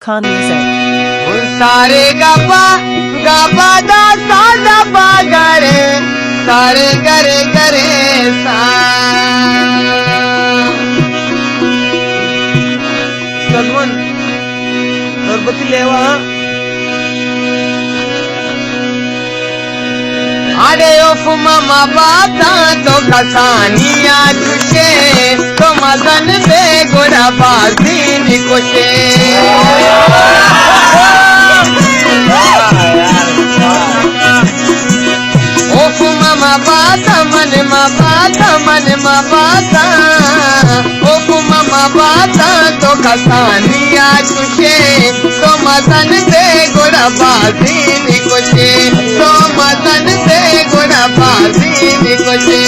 Khan Music. सारे गपा गपा दा सा दा पा गरे सारे गरे गरे सा सदमन और बतलेवा अरे ओफ मामा बाता तो कसानिया तुझे तो मदन दे गोरा बाजी निकोचे ओफ मामा बाता मन मा बाता ओफ मामा बाता तो कसानिया तुझे तो मदन दे गोरा बाजी निकोचे तो मदन दे गोरा बाजी निकोचे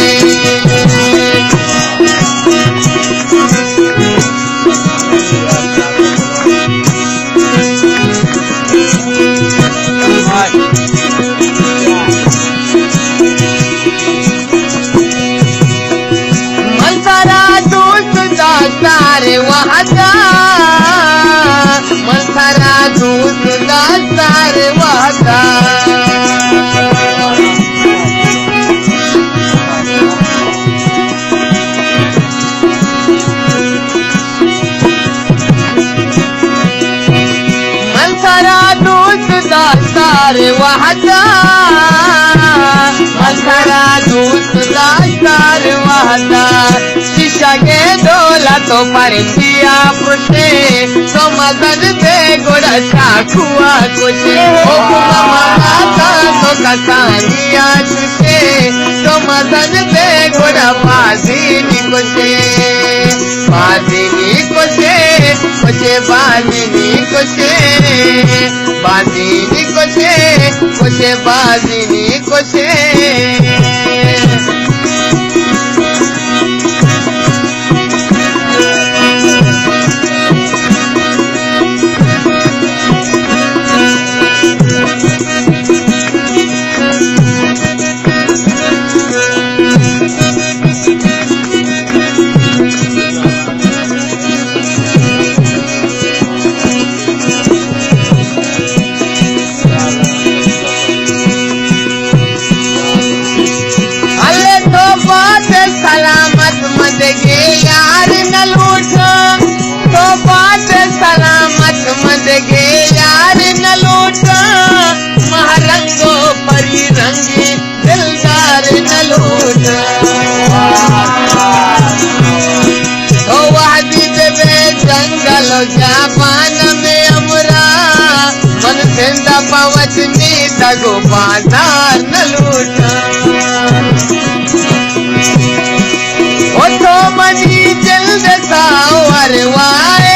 सारे वहदा मंथरा दूध दा सारे वहदा मंथरा दूध दा सारे वहदा मंथरा दूध दा सारे वहदा शीशा के डोला तो परिया पुछे तो मदन दे गोरा शाखुआ कुछे ओ मामा तो कसानिया तुझे तो मदन दे गोरा बाजी निकोचे बाजी निकोचे कुछे बाजी निकोचे बाजी निकोचे कुछे बाजी निकोचे सलामत मत गे यार न लूट तो बात सलामत मत गे यार न लूट महरंगो परी रंगी दिलदार न लूट तो वादी देवे जंगल जापान में अमरा मन जिंदा पवचनी तगो बाजार न लूट तो मनी जल्द सावरवाए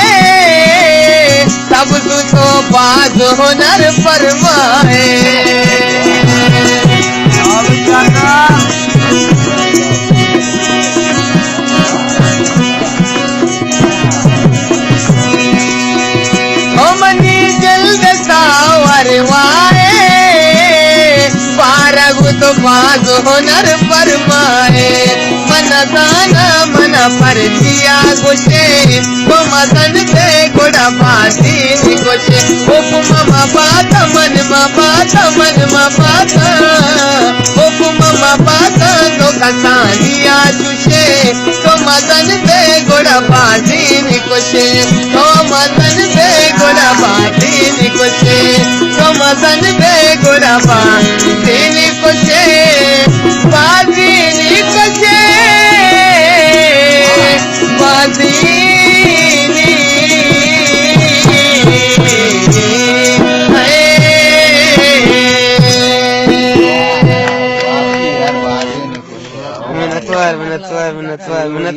तब तो बाज हुनर फरमाए तो मनी जल्द सावरवाए बारग तो बाज हुनर फरमाए मन दाना मन पर दिया गुछे तो मदन दे गोड़ा बाजी निकोचे ओफ मामा बाता मन मा बाता ओफ मामा बाता तो कसानिया तुझे तो मदन दे गोड़ा बाजी निकोचे तो मदन दे गोड़ा बाजी निकोचे तो मदन दे गोड़ा बाजी निकोचे बाजी निकोचे minatwar